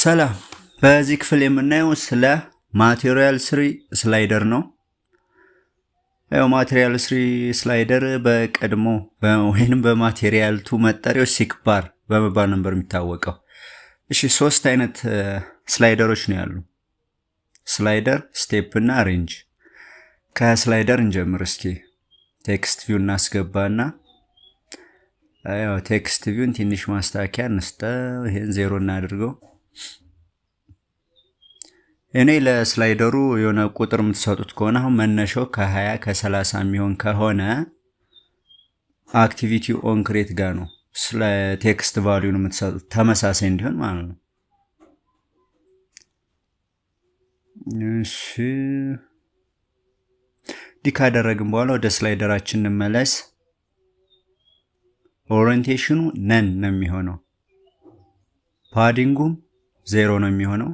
ሰላም። በዚህ ክፍል የምናየው ስለ ማቴሪያል ስሪ ስላይደር ነው። ያው ማቴሪያል ስሪ ስላይደር በቀድሞ ወይንም በማቴሪያል ቱ መጠሪያው ሲክባር በመባል ነበር የሚታወቀው። እሺ ሶስት አይነት ስላይደሮች ነው ያሉ፣ ስላይደር፣ ስቴፕ እና ሬንጅ። ከስላይደር እንጀምር እስኪ። ቴክስት ቪው እናስገባና ያው ቴክስት ቪውን ትንሽ ማስተካከያ እንስጠው። ይሄን 0 እናድርገው። እኔ ለስላይደሩ የሆነ ቁጥር የምትሰጡት ከሆነ አሁን መነሻው ከ20 ከ30 የሚሆን ከሆነ አክቲቪቲ ኦን ክሬት ጋር ነው ስለ ቴክስት ቫልዩን የምትሰጡት ተመሳሳይ እንዲሆን ማለት ነው። እሺ ካደረግን በኋላ ወደ ስላይደራችን እንመለስ። ኦሪየንቴሽኑ ነን ነው የሚሆነው፣ ፓዲንጉም 0 ነው የሚሆነው።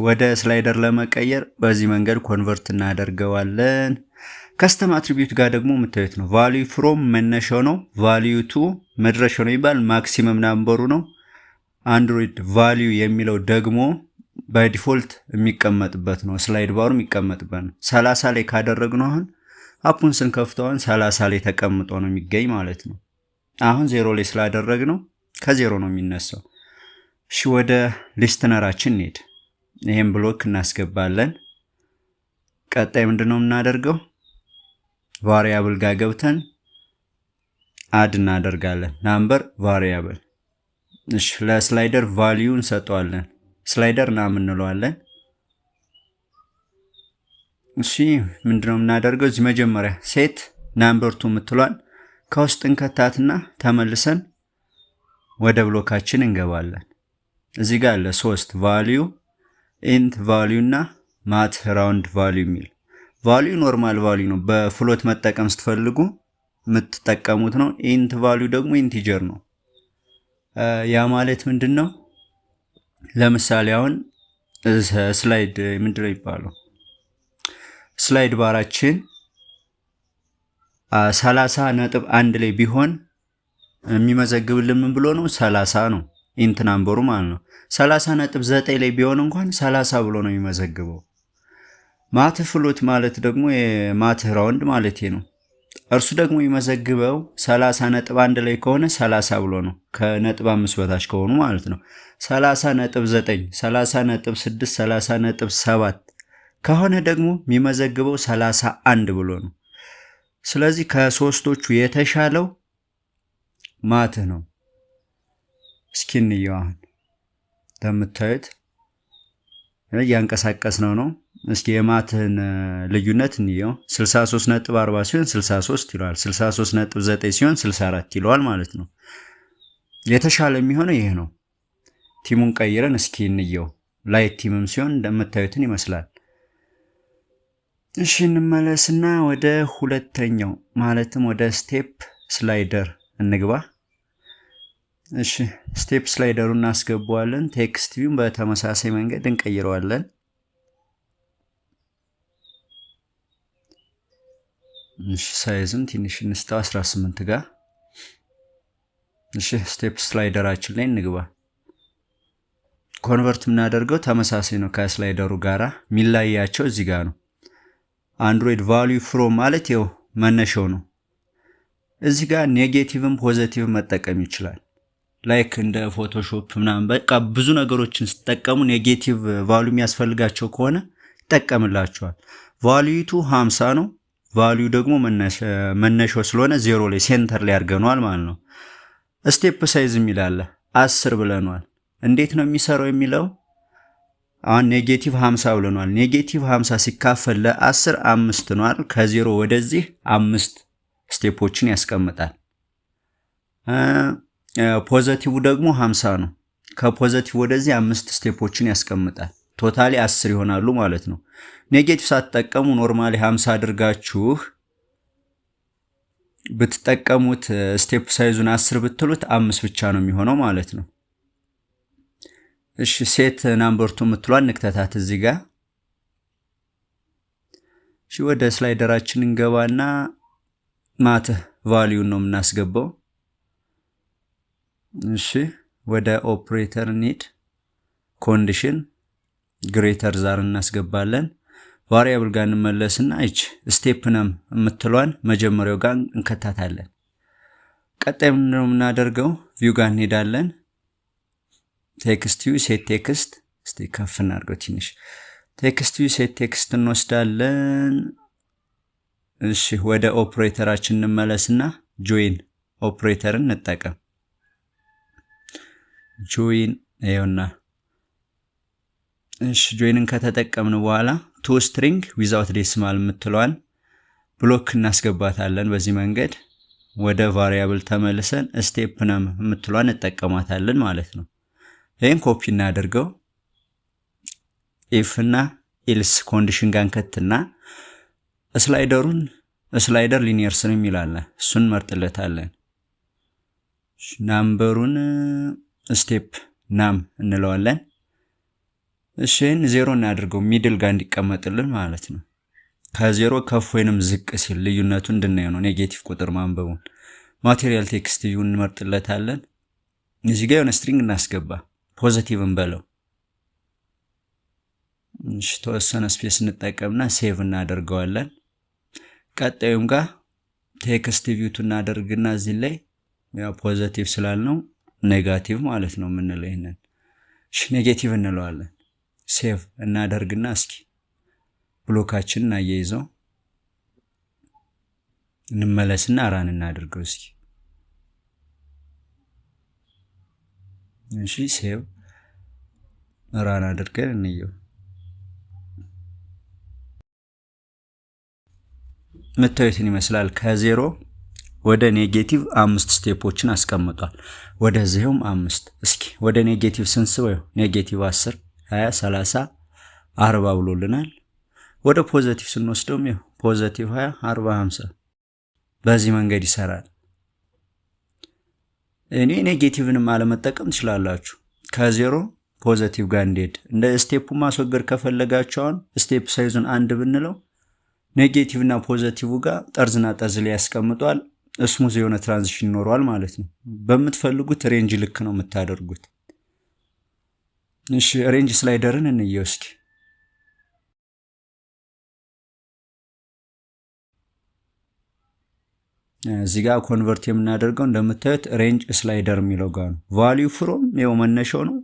ወደ ስላይደር ለመቀየር በዚህ መንገድ ኮንቨርት እናደርገዋለን። ከስተም አትሪቢዩት ጋር ደግሞ የምታዩት ነው። ቫልዩ ፍሮም መነሻው ነው፣ ቫልዩ ቱ መድረሻው ነው ይባል፣ ማክሲመም ናምበሩ ነው። አንድሮይድ ቫልዩ የሚለው ደግሞ በዲፎልት የሚቀመጥበት ነው፣ ስላይድ ባሩ የሚቀመጥበት ነው። 30 ላይ ካደረግነው አሁን አፑን ስንከፍተውን 30 ላይ ተቀምጦ ነው የሚገኝ ማለት ነው። አሁን 0 ላይ ስላደረግነው ከ0 ነው የሚነሳው። እሺ ወደ ሊስትነራችን እንሄድ። ይሄን ብሎክ እናስገባለን። ቀጣይ ምንድነው የምናደርገው? ቫሪያብል ጋር ገብተን አድ እናደርጋለን። ናምበር ቫሪያብል። እሺ ለስላይደር ቫልዩ እንሰጠዋለን። ስላይደር ናም እንለዋለን። እሺ ምንድነው የምናደርገው? እዚህ መጀመሪያ ሴት ናምበር 2 የምትሏን ከውስጥ እንከታትና ተመልሰን ወደ ብሎካችን እንገባለን። እዚህ ጋር አለ 3 ቫልዩ፣ ኢንት ቫልዩ እና ማት ራውንድ ቫልዩ የሚል። ቫልዩ ኖርማል ቫልዩ ነው፣ በፍሎት መጠቀም ስትፈልጉ የምትጠቀሙት ነው። ኢንት ቫልዩ ደግሞ ኢንቲጀር ነው። ያ ማለት ምንድነው? ለምሳሌ አሁን ስላይድ ምንድነው ይባላል? ስላይድ ባራችን 30.1 ላይ ቢሆን የሚመዘግብልን ምን ብሎ ነው? 30 ነው ኢንት ናምበሩ ማለት ነው። 30.9 ላይ ቢሆን እንኳን 30 ብሎ ነው የሚመዘግበው። ማት ፍሎት ማለት ደግሞ የማት ራውንድ ማለት ነው። እርሱ ደግሞ የሚመዘግበው 30.1 ላይ ከሆነ 30 ብሎ ነው፣ ከነጥብ 5 በታች ከሆኑ ማለት ነው። 30.9፣ 30.6፣ 30.7 ከሆነ ደግሞ የሚመዘግበው 31 ብሎ ነው። ስለዚህ ከሶስቶቹ የተሻለው ማት ነው። እስኪ እንየው። አሁን እንደምታዩት እያንቀሳቀስ ነው። እስኪ የማትህን ልዩነት እንየው። 63.40 ሲሆን 63 ይለዋል፣ 63.9 ሲሆን 64 ይለዋል ማለት ነው። የተሻለ የሚሆነው ይሄ ነው። ቲሙን ቀይረን እስኪ እንየው። ላይት ቲምም ሲሆን እንደምታዩትን ይመስላል። እሺ እንመለስና ወደ ሁለተኛው ማለትም ወደ ስቴፕ ስላይደር እንግባ። እሺ ስቴፕ ስላይደሩን እናስገባዋለን። ቴክስት ቪውን በተመሳሳይ መንገድ እንቀይረዋለን። እሺ ሳይዝም ትንሽ እንስታው 18 ጋር። እሺ ስቴፕ ስላይደራችን ላይ እንግባ። ኮንቨርት የምናደርገው ተመሳሳይ ነው ከስላይደሩ ጋራ፣ የሚለያቸው እዚህ ጋር ነው። አንድሮይድ ቫልዩ ፍሮም ማለት ይኸው መነሻው ነው። እዚህ ጋር ኔጌቲቭም ፖዚቲቭም መጠቀም ይችላል። ላይክ እንደ ፎቶሾፕ ምናምን በቃ ብዙ ነገሮችን ስትጠቀሙ ኔጌቲቭ ቫልዩ የሚያስፈልጋቸው ከሆነ ይጠቀምላቸዋል። ቫልዩ ቱ 50 ነው። ቫልዩ ደግሞ መነሻው ስለሆነ 0 ላይ ሴንተር ላይ አድርገነዋል ማለት ነው። ስቴፕ ሳይዝ የሚላለ 10 ብለናል። እንዴት ነው የሚሰራው የሚለው አሁን ኔጌቲቭ 50 ብለናል። ኔጌቲቭ 50 ሲካፈል ለ10 5 ነው አይደል? ከ0 ወደዚህ 5 ስቴፖችን ያስቀምጣል። ፖዚቲቭ ደግሞ 50 ነው። ከፖዚቲቭ ወደዚህ 5 ስቴፖችን ያስቀምጣል። ቶታሊ 10 ይሆናሉ ማለት ነው። ኔጌቲቭ ሳትጠቀሙ ኖርማሊ 50 አድርጋችሁ ብትጠቀሙት ስቴፕ ሳይዙን 10 ብትሉት 5 ብቻ ነው የሚሆነው ማለት ነው። እሺ ሴት ናምበር 2 የምትሏን ንክተታት እዚህ ጋር። እሺ ወደ ስላይደራችን እንገባና ማት ቫልዩን ነው የምናስገባው። እሺ ወደ ኦፕሬተር እንሂድ። ኮንዲሽን ግሬተር ዛር እናስገባለን። ቫሪያብል ጋር እንመለስና እች ስቴፕ ነም የምትሏን መጀመሪያው ጋር እንከታታለን። ቀጣይ ምንድነው የምናደርገው? ቪው ጋር እንሄዳለን። ቴክስት ቪው ሴት ቴክስት እስቲ ከፍ እናድርገው ትንሽ። ቴክስት ቪው ሴት ቴክስት እንወስዳለን። እሺ ወደ ኦፕሬተራችን እንመለስና ጆይን ኦፕሬተርን እንጠቀም። ጆይን ይኸውና። እሺ ጆይንን ከተጠቀምን በኋላ ቱ ስትሪንግ ዊዛውት ዴሲማል የምትለዋን ብሎክ እናስገባታለን። በዚህ መንገድ ወደ ቫሪያብል ተመልሰን ስቴፕ ነም የምትለዋን እንጠቀማታለን ማለት ነው። ይህን ኮፒ እናደርገው። ኢፍ እና ኢልስ ኮንዲሽን ጋር እንከትና ስላይደር ሊኒየር ስም ይላል፣ እሱን መርጥለታለን። ናምበሩን ስቴፕ ናም እንለዋለን። እሺን 0 እናድርገው ሚድል ጋር እንዲቀመጥልን ማለት ነው። ከ0 ከፍ ወይንም ዝቅ ሲል ልዩነቱ እንድናየው ነው። ኔጌቲቭ ቁጥር ማንበቡን ማቴሪያል ቴክስት ቪው እንመርጥለታለን። እዚህ ጋር የሆነ ስትሪንግ እናስገባ፣ ፖዚቲቭ እንበለው። እሺ ተወሰነ ስፔስ እንጠቀምና ሴቭ እናደርገዋለን። ቀጣዩም ጋር ቴክስት ቪው እናደርግና እዚህ ላይ ያው ፖዚቲቭ ስላልነው ኔጋቲቭ ማለት ነው የምንለው ይሄንን። እሺ ኔጌቲቭ እንለዋለን። ሴቭ እናደርግና እስኪ ብሎካችንን አያይዘው እንመለስና ራን እናድርገው እስኪ። እሺ ሴቭ ራን አድርገን እንየው። መታየትን ይመስላል። ከ0 ወደ ኔጌቲቭ 5 ስቴፖችን አስቀምጧል። ወደዚህም 5። እስኪ ወደ ኔጌቲቭ ስንስበው ኔጌቲቭ 10 20 30 40 ብሎልናል። ወደ ፖዚቲቭ ስንወስደው ፖዚቲቭ 20 40 50 በዚህ መንገድ ይሰራል። እኔ ኔጌቲቭንም አለመጠቀም ትችላላችሁ። ከ0 ፖዚቲቭ ጋር እንዴት እንደ ስቴፑ ማስወገድ ከፈለጋችሁ አሁን ስቴፕ ሳይዙን 1 ብንለው ኔጌቲቭ እና ፖዚቲቭ ጋር ጠርዝና ጠርዝ ላይ ያስቀምጧል። ስሙዝ የሆነ ትራንዚሽን ይኖረዋል ማለት ነው። በምትፈልጉት ሬንጅ ልክ ነው የምታደርጉት። እሺ ሬንጅ ስላይደርን እንየው እስኪ። እዚህ ጋር ኮንቨርት የምናደርገው እንደምታዩት ሬንጅ ስላይደር የሚለው ጋር ነው። ቫልዩ ፍሮም ይኸው መነሻው ነው።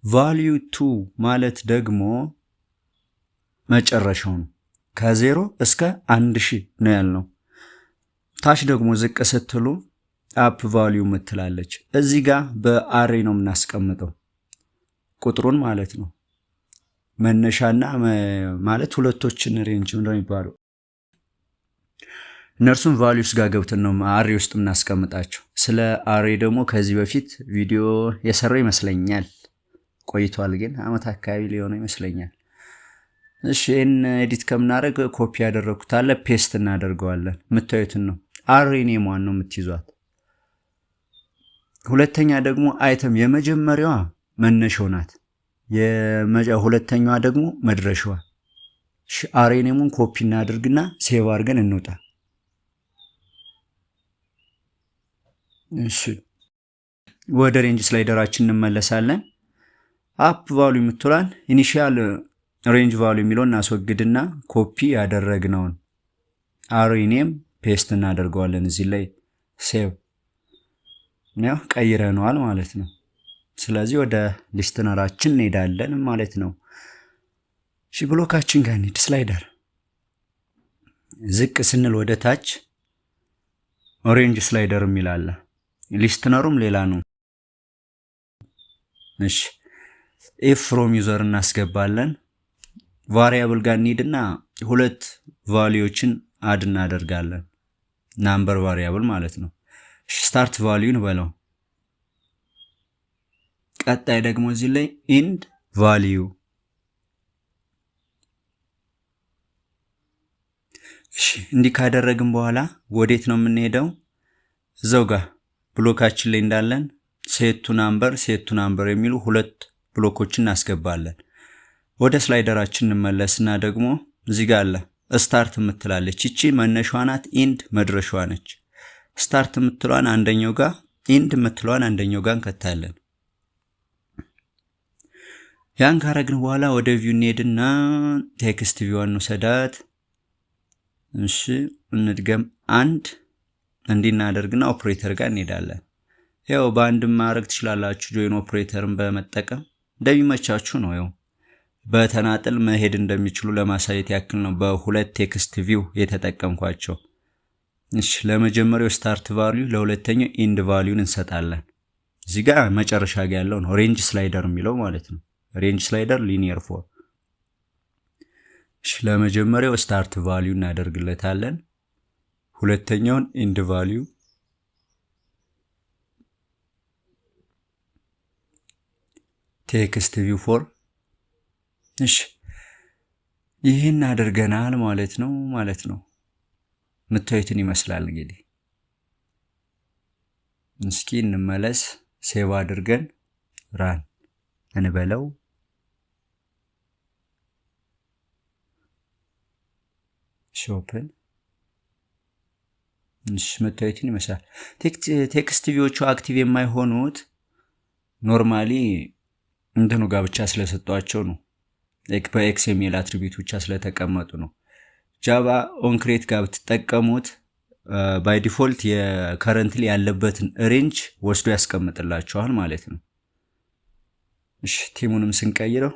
ቫልዩ ቱ ማለት ደግሞ መጨረሻው ነው። ከ0 እስከ 1000 ነው ያልነው። ታች ደግሞ ዝቅ ስትሉ አፕ ቫልዩ ምትላለች። እዚህ ጋር በአሬ ነው የምናስቀምጠው ቁጥሩን ማለት ነው። መነሻና ማለት ሁለቶችን ሬንጅ ነው የሚባለው። እነርሱም ቫልዩስ ጋር ገብተን ነው አሬ ውስጥ የምናስቀምጣቸው። ስለ አሬ ደግሞ ከዚህ በፊት ቪዲዮ የሰራው ይመስለኛል፣ ቆይቷል ግን አመት አካባቢ ሊሆነው ይመስለኛል። እሺ ይሄን ኤዲት ከምናደርግ ኮፒ ያደረኩት አለ ፔስት እናደርገዋለን። የምታዩትን ነው አሬ ኔሟን ነው የምትይዟት። ሁለተኛ ደግሞ አይተም የመጀመሪያዋ መነሻው ናት፣ ሁለተኛዋ ደግሞ መድረሻዋ። እሺ አሬ ኔሙን ኮፒ እናድርግና ሴቭ አድርገን እንውጣ። እሺ ወደ ሬንጅ ስላይደራችን እንመለሳለን። አፕ ቫልዩ የምትሏን ኢኒሺያል ሬንጅ ቫልዩ የሚለውን እናስወግድና ኮፒ ያደረግነውን አሬ ኔም ፔስት እናደርገዋለን። እዚህ ላይ ሴቭ ነው ቀይረነዋል ማለት ነው። ስለዚህ ወደ ሊስትነራችን እንሄዳለን ማለት ነው። እሺ ብሎካችን ጋር እንሂድ። ስላይደር ዝቅ ስንል ወደ ታች ኦሬንጅ ስላይደር የሚላለ ሊስትነሩም ሌላ ነው። እሺ ኢፍ ፍሮም ዩዘር እናስገባለን። ቫሪያብል ጋር እንሂድና ሁለት ቫልዩዎችን አድ እናደርጋለን። ናምበር ቫሪያብል ማለት ነው። ስታርት ቫልዩን በለው። ቀጣይ ደግሞ እዚህ ላይ ኢንድ ቫልዩ። እሺ እንዲህ ካደረግን በኋላ ወዴት ነው የምንሄደው? እዛው ጋር ብሎካችን ላይ እንዳለን ሴት ቱ ናምበር የሚሉ ሁለት ብሎኮችን እናስገባለን። ወደ ስላይደራችን እንመለስና ደግሞ እዚህ ጋር አለ ስታርት የምትላለች። እቺ መነሻዋ ናት፣ ኢንድ መድረሻዋ ነች። ስታርት የምትሏን አንደኛው ጋር፣ ኢንድ የምትሏን አንደኛው ጋር እንከታለን። ያን ካረግን በኋላ ወደ ቪው እንሄድና ቴክስት ቪዋን እንውሰዳት። እሺ እንድገም አንድ እንዲናደርግና ኦፕሬተር ጋር እንሄዳለን። ያው በአንድም ማድረግ ትችላላችሁ ጆይን ኦፕሬተርን በመጠቀም እንደሚመቻችሁ ነው። ያው በተናጥል መሄድ እንደሚችሉ ለማሳየት ያክል ነው በሁለት ቴክስት ቪው የተጠቀምኳቸው። እሺ ለመጀመሪያው ስታርት ቫልዩ ለሁለተኛው ኢንድ ቫልዩን እንሰጣለን። እዚህ ጋር መጨረሻ ጋር ያለው ነው ሬንጅ ስላይደር የሚለው ማለት ነው። ሬንጅ ስላይደር ሊኒየር ፎር። እሺ ለመጀመሪያው ስታርት ቫልዩ እናደርግለታለን። ሁለተኛውን ኢንድ ቫልዩ ቴክስት ቪው ፎር። እሺ ይህን አድርገናል ማለት ነው። ምታዩትን ይመስላል እንግዲህ። እስኪ እንመለስ። ሴቭ አድርገን ራን እንበለው። ሾፕን ምታዩትን ይመስላል። ቴክስት ቪዎቹ አክቲቭ የማይሆኑት ኖርማሊ እንትኑ ጋር ብቻ ስለሰጧቸው ነው። በኤክስኤምኤል አትሪቢዩት ብቻ ስለተቀመጡ ነው። ጃቫ ኦንክሬት ጋር ብትጠቀሙት ባይ ዲፎልት የከረንትሊ ያለበትን ሬንጅ ወስዶ ያስቀምጥላችኋል ማለት ነው። እሺ ቲሙንም ስንቀይረው